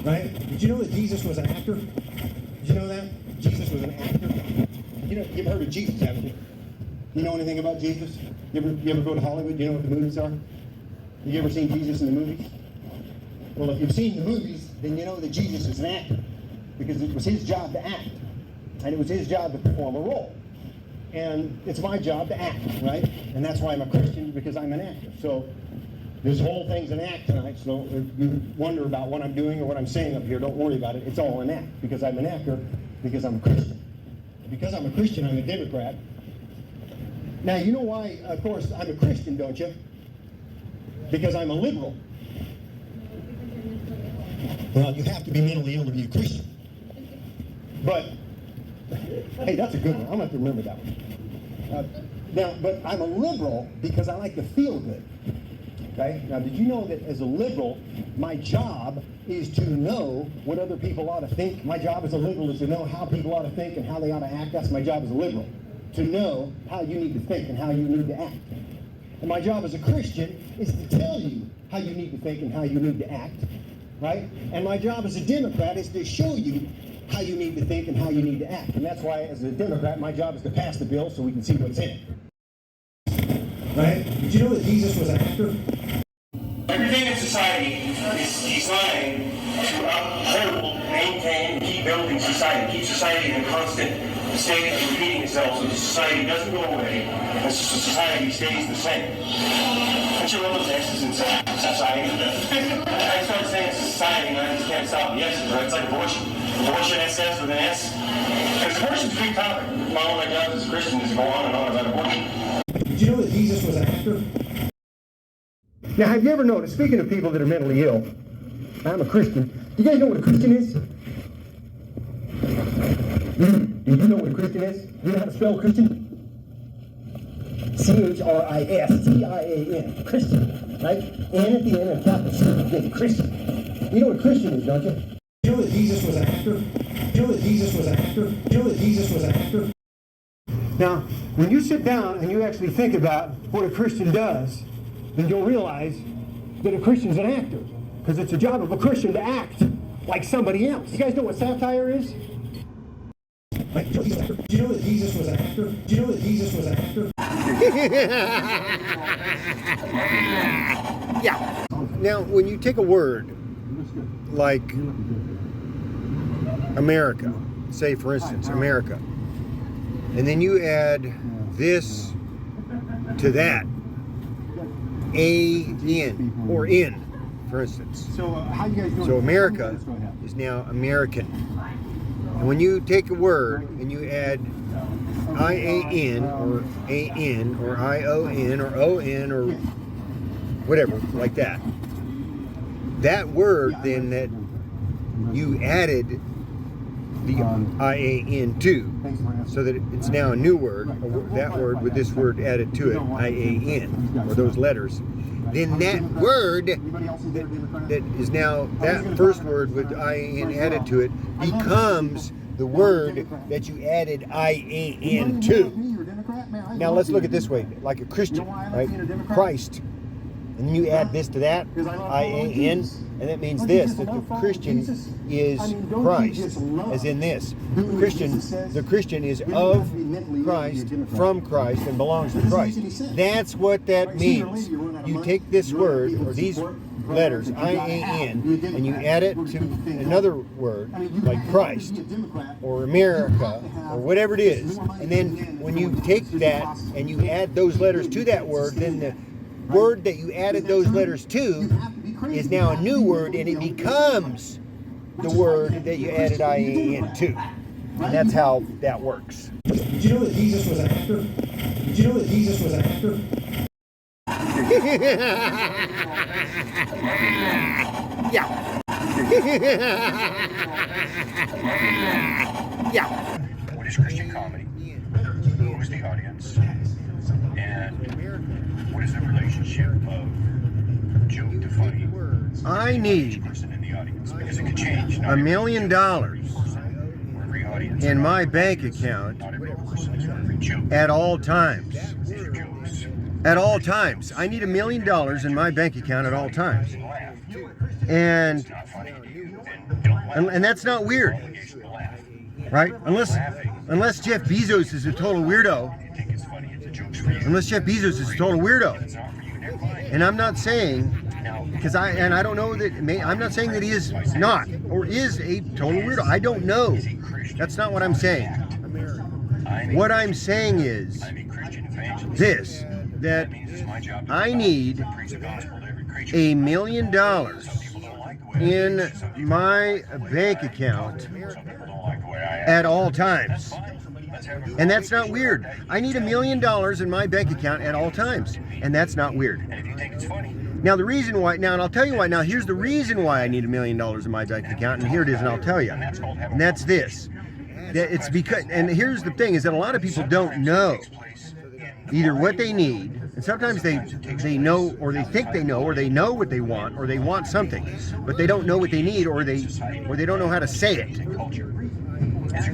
right? Did you know that Jesus was an actor? Did you know that? Jesus was an actor. You've heard of Jesus, haven't you? You know anything about Jesus? You ever go to Hollywood? You know what the movies are? You ever seen Jesus in the movies? Well, if you've seen the movies, then you know that Jesus is an actor, because it was his job to act, and it was his job to perform a role. And it's my job to act, right? And that's why I'm a Christian, because I'm an actor. So this whole thing's an act tonight, so if you wonder about what I'm doing or what I'm saying up here, don't worry about it. It's all an act, because I'm an actor, because I'm a Christian. Because I'm a Christian, I'm a Democrat. Now, you know why, of course, I'm a Christian, don't you? Because I'm a liberal. Well, you have to be mentally ill to be a Christian. But, hey, that's a good one. I'm going to have to remember that one. But I'm a liberal because I like to feel good. Okay? Now, did you know that as a liberal, my job is to know what other people ought to think? My job as a liberal is to know how people ought to think and how they ought to act. That's my job as a liberal. To know how you need to think and how you need to act. And my job as a Christian is to tell you how you need to think and how you need to act. Right? And my job as a Democrat is to show you how you need to think and how you need to act. And that's why, as a Democrat, my job is to pass the bill so we can see what's in it. Right? Did you know that Jesus was an actor? Everything in society is designed to uphold, maintain, and keep building society, keep society in a constant state of repeating itself so the society doesn't go away and society stays the same. Don't you love those S's in society? I started saying society and I just can't stop the S's, right? It's like abortion. Abortion SS with an S. Because abortion's a big topic. My job as a Christian is to go on and on about abortion. Did you know that Jesus was an actor? Now, have you ever noticed, speaking of people that are mentally ill, I'm a Christian. Do you guys know what a Christian is? Do you know what a Christian is? Do you know how to spell Christian? C-H-R-I-S-T-I-A-N. Christian, right? N at the end and capital C again. Christian. You know what a Christian is, don't you? You know that Jesus was an actor? You know that Jesus was an actor? You know that Jesus was an actor? Now, when you sit down and you actually think about what a Christian does, then you'll realize that a Christian's an actor. Because it's the job of a Christian to act like somebody else. You guys know what satire is? Right? Do you know that Jesus was an actor? Do you know that Jesus was an actor? Yeah. Now, when you take a word like America, say for instance, America, and then you add this to that, A-N, or in, for instance. So how you guys doing? So America is now American. And when you take a word and you add I-A-N or A-N or I-O-N or O-N or whatever, like that, that word then that you added the I-A-N to, so that it's now a new word, that word with this word added to it, I-A-N, or those letters. Then that word that is now, that first word with I-A-N added to it, becomes the word that you added I-A-N to. Now let's look at it this way, like a Christian, right? Christ. And then you add this to that, I-A-N, and that means this, that the Christian is Christ, as in this. The Christian is of Christ, from Christ, and belongs to Christ. That's what that means. You take this word, or these letters, I-A-N, and you add it to another word, like Christ, or America, or whatever it is. And then when you take that, and you add those letters to that word, then the word that you added those letters to is now a new word, and it becomes the word that you added I-A-N to. And that's how that works. Did you know that Jesus was an actor? Did you know that Jesus was an actor? Yeah. Yeah. What is Christian comedy? Who is the audience? And what is the relationship of joke to funny? I need Person in the audience, because it could change. $1 million in my bank account at all times. At all times. I need $1 million in my bank account at all times. And It's not funny to you, and don't laugh. and that's not weird, Obligation to laugh. right? Unless Jeff Bezos is a total weirdo. You think it's funny, it's a joke for you. Unless Jeff Bezos is a total weirdo. It's not for you, never mind. And I'm not saying, Now, because I don't know that, I'm not saying that he is not or is a total weirdo. I don't know. That's not what I'm saying. What I'm saying is I'm a Christian evangelist. this, that That means it's my job to I need preach the gospel to every creature. $1 million People don't like the way I in preach. Some people my bank account don't like the way I act. at all That's times. fine. Let's have a And that's not weird. I need $1 million in my bank account at all times. And that's not weird. And if you think it's funny, Now the reason why, and I'll tell you why, now here's the reason why I need $1 million in my bank account, and here it is, and I'll tell you. And that's this. That it's because, and here's the thing, is that a lot of people don't know either what they need, and sometimes they know, or they think they know, or they know what they want, or they want something, but they don't know what they need, or they don't know how to say it.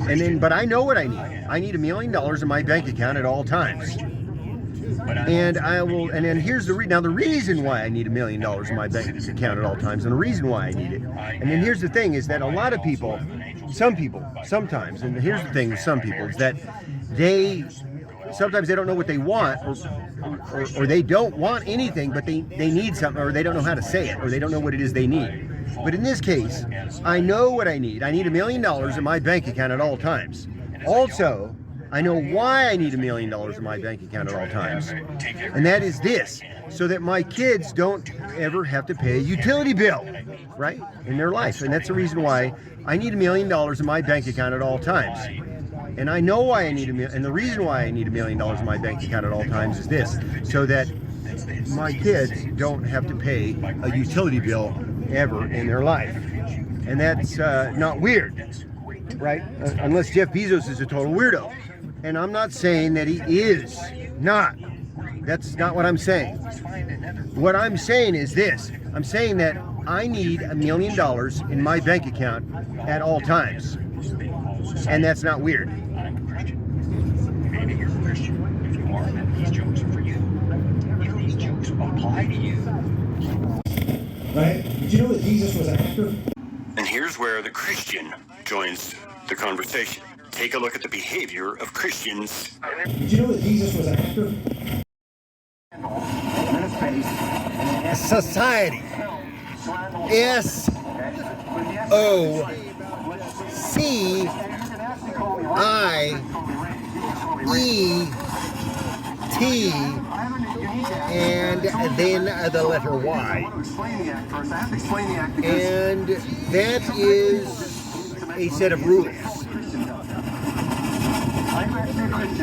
And then, but I know what I need. I need $1 million in my bank account at all times. And I will, and then here's the now the reason why I need $1 million in my bank account at all times, and the reason why I need it. And then here's the thing, is that a lot of people, some people, sometimes, and here's the thing with some people, is that sometimes they don't know what they want, or they don't want anything, but they need something, or they don't know how to say it, or they don't know what it is they need. But in this case, I know what I need. I need $1 million in my bank account at all times. Also, I know why I need $1 million in my bank account at all times. And that is this, so that my kids don't ever have to pay a utility bill, right, in their life. And that's the reason why I need $1 million in my bank account at all times. And I know why I need and the reason why I need $1 million in my bank account at all times is this, so that my kids don't have to pay a utility bill ever in their life. And that's not weird, right? Unless Jeff Bezos is a total weirdo. And I'm not saying that he is not. That's not what I'm saying. What I'm saying is this. I'm saying that I need $1 million in my bank account at all times. And that's not weird. I'm a Christian. Maybe you're a Christian. If you are, then these jokes are for you. If these jokes apply to you. Right? Did you know that Jesus was an actor? And here's where the Christian joins the conversation. Take a look at the behavior of Christians. Did you know that Jesus was an actor? Society. SOCIET, and then the letter Y. And that is a set of rules.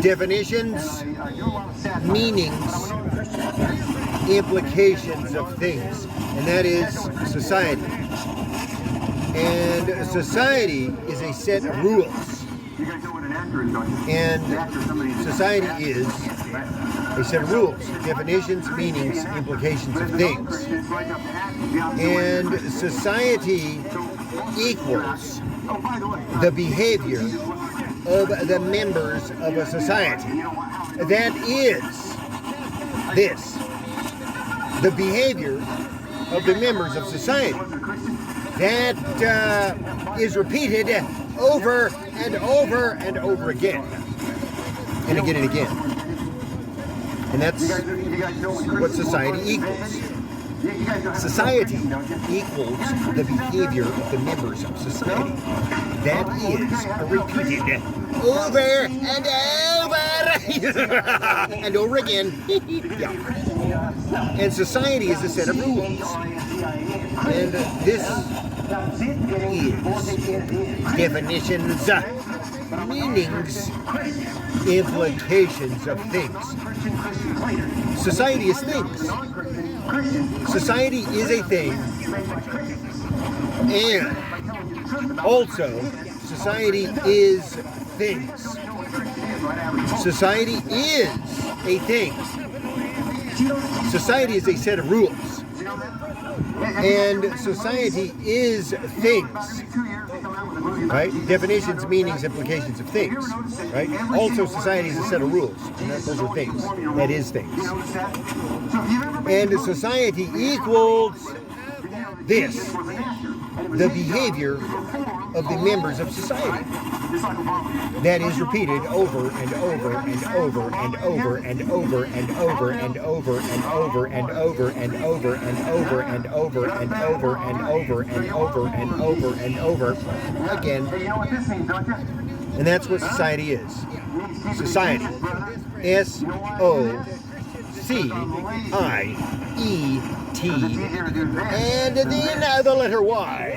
Definitions, meanings, implications of things. And that is society. And society is a set of rules. And society is a set of rules, definitions, meanings, implications of things. And society equals the behavior of the members of a society. That is this, the behavior of the members of society. That is repeated over and over and over again. And again and again. And that's what society equals. Society equals the behavior of the members of society. That is repeated over and over and over again. Yeah. And society is a set of rules. And this is definitions, meanings, implications of things. Society is things. Society is a thing, and also society is things. Society is a thing. Society is a set of rules, and society is things. Right? Definitions, meanings, implications of things. Right? Also, society is a set of rules. And those are things. That is things. And society equals this, the behavior of the members of society. That is repeated over and over and over and over and over and over and over and over and over and over and over and over and over and over and over and over and over again. And that's what society is. Society. S-O-C-I-E-T. And then the letter Y.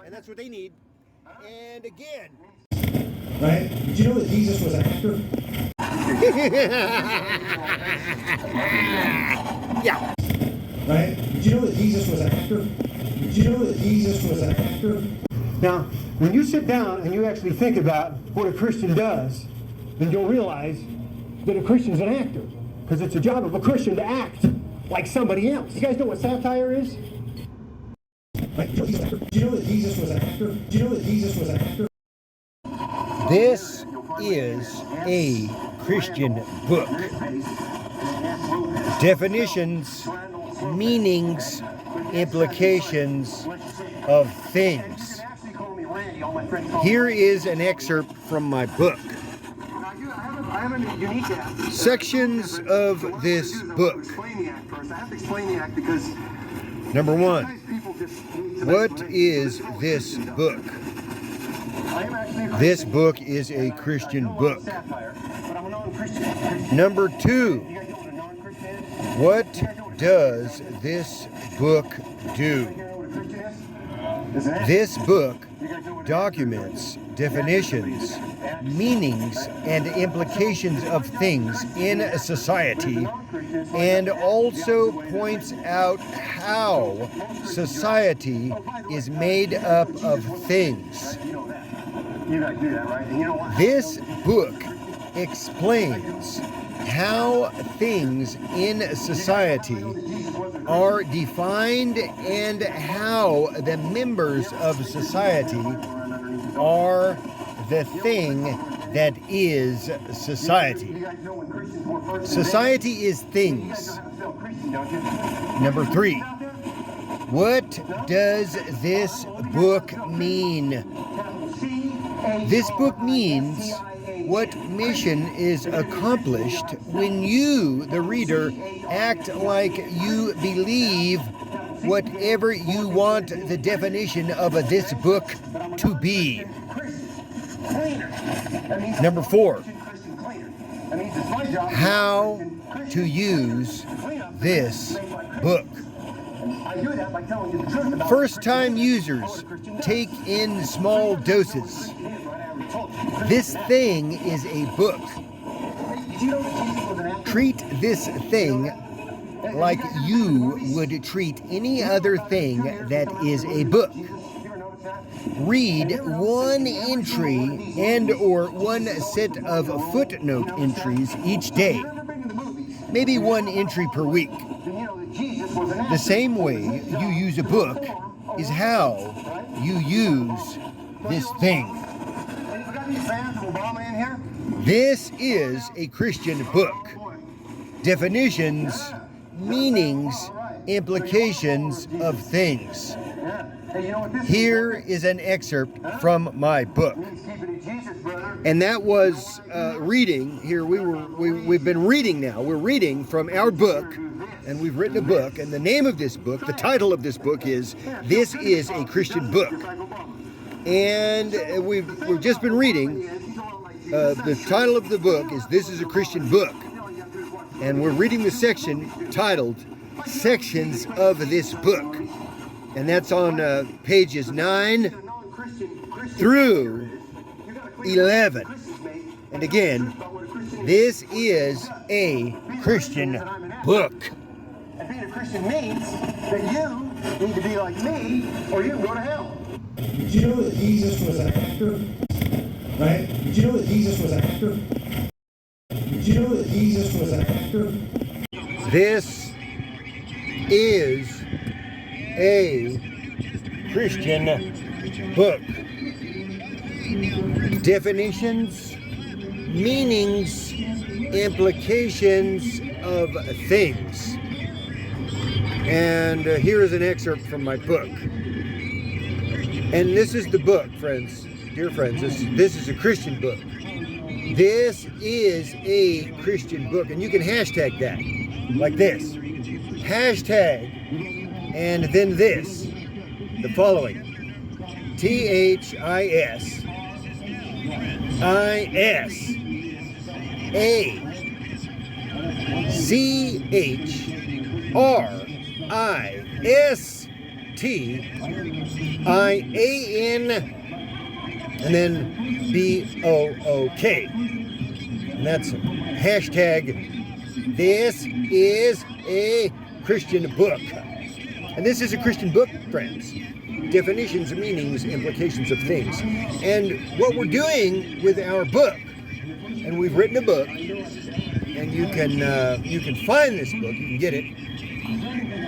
And that's what they need. And again. Right? Did you know that Jesus was an actor? Yeah. Right? Did you know that Jesus was an actor? Did you know that Jesus was an actor? Now, when you sit down and you actually think about what a Christian does, then you'll realize that a Christian's an actor. Because it's the job of a Christian to act like somebody else. You guys know what satire is? Right? Did you know that Jesus was an actor? Did you know that Jesus was an actor? This is a Christian book. Definitions, meanings, implications of things. Here is an excerpt from my book. Sections of this book. Number one, what is this book? This book is a Christian book. Number two, what does this book do? This book documents definitions, meanings, and implications of things in a society, and also points out how society is made up of things. This book explains how things in society are defined and how the members of society are the thing that is society. Society is things. Number three, what does this book mean? This book means what mission is accomplished when you, the reader, act like you believe whatever you want the definition of this book to be. Number four, how to use this book. First-time users take in small doses. This thing is a book. Treat this thing like you would treat any other thing that is a book. Read one entry and or one set of footnote entries each day. Maybe one entry per week. The same way you use a book is how you use this thing. This is a Christian book. Definitions, meanings, implications of things. Here is an excerpt from my book. And that was reading. Here we've been reading now. We're reading from our book, and we've written a book. And the name of this book, the title of this book is "This is a Christian Book." And we've just been reading. The title of the book is "This is a Christian Book," and we're reading the section titled "Sections of This Book," and that's on pages 9 through 11. And again, this is a Christian book. And being a Christian means that you need to be like me, or you can go to hell. Did you know that Jesus was an actor? Right? Did you know that Jesus was an actor? Did you know that Jesus was an actor? This is a Christian book. Definitions, meanings, implications of things. And here is an excerpt from my book. And this is the book, friends, dear friends. This is a Christian book. This is a Christian book. And you can hashtag that like this. Hashtag and then this. The following. THISACHRISTIAN and then BOOK. And that's hashtag this is a Christian book. And this is a Christian book, friends. Definitions, meanings, implications of things. And what we're doing with our book, and we've written a book, and you can find this book, you can get it,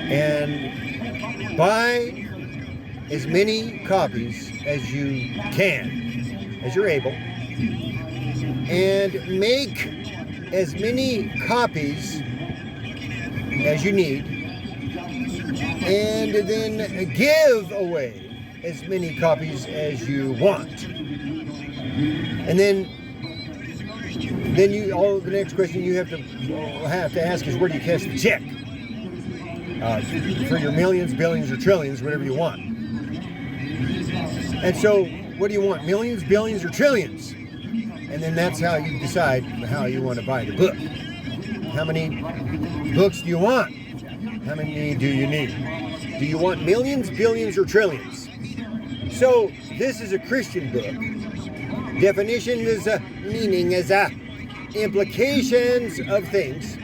and buy as many copies as you can, as you're able, and make as many copies as you need, and then give away as many copies as you want. And then the next question you have to ask is, where do you cash the check? For your millions, billions, or trillions, whatever you want. And so, what do you want? Millions, billions, or trillions? And then that's how you decide how you want to buy the book. How many books do you want? How many do you need? Do you want millions, billions, or trillions? So, this is a Christian book. Definition is meaning is implications of things.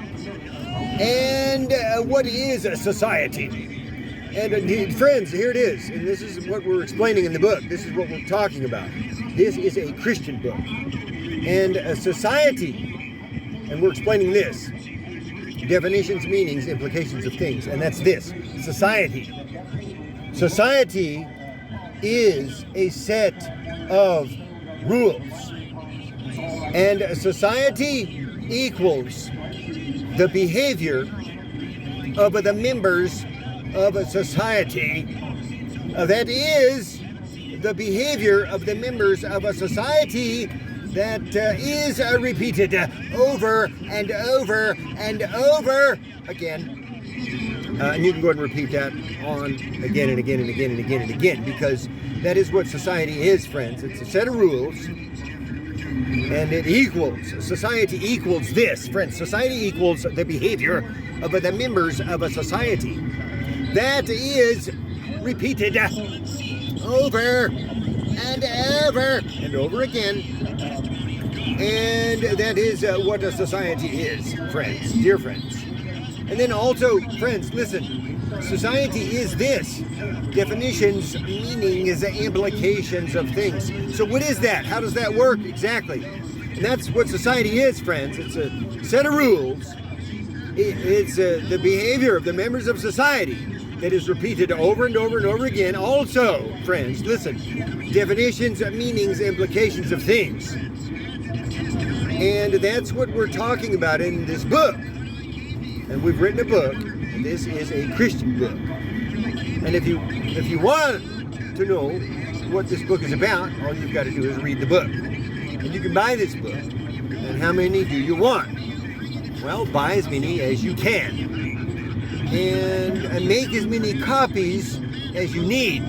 And what is a society? And friends, here it is. And this is what we're explaining in the book. This is what we're talking about. This is a Christian book. And a society, and we're explaining this. Definitions, meanings, implications of things. And that's this. Society. Society is a set of rules. And a society equals the behavior of the members of a society. That is the behavior of the members of a society that is repeated over and over and over again. And you can go ahead and repeat that on again and again and again and again and again, because that is what society is, friends. It's a set of rules. And it equals, society equals this, friends. Society equals the behavior of the members of a society. That is repeated over and over and over again. And that is what a society is, friends, dear friends. And then also, friends, listen, society is this. Definitions, meanings, implications of things. So what is that? How does that work exactly? And that's what society is, friends. It's a set of rules. It's the behavior of the members of society that is repeated over and over and over again. Also, friends, listen, definitions, meanings, implications of things. And that's what we're talking about in this book. And we've written a book, and this is a Christian book. And if you want to know what this book is about, all you've got to do is read the book. And you can buy this book. And how many do you want? Well, buy as many as you can. And make as many copies as you need.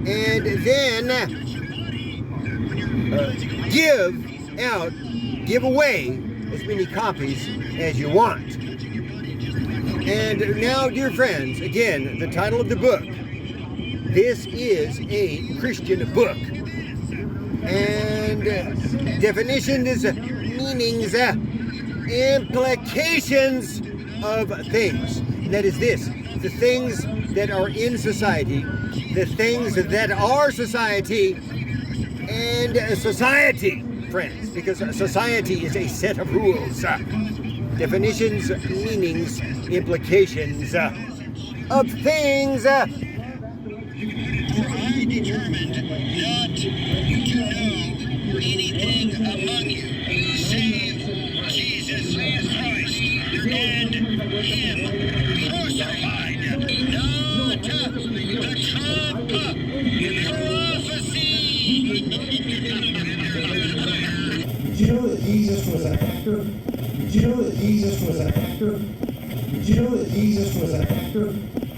And then give away as many copies as you want. And now, dear friends, again, the title of the book. This is a Christian book. And definitions, meanings, implications of things. And that is this. The things that are in society, the things that are society, and society, friends. Because society is a set of rules. Definitions, meanings, implications of things. For I determined not to know anything among you save Jesus Christ and Him crucified. actor? Did you know that Jesus was an actor? Did you know that Jesus was an actor?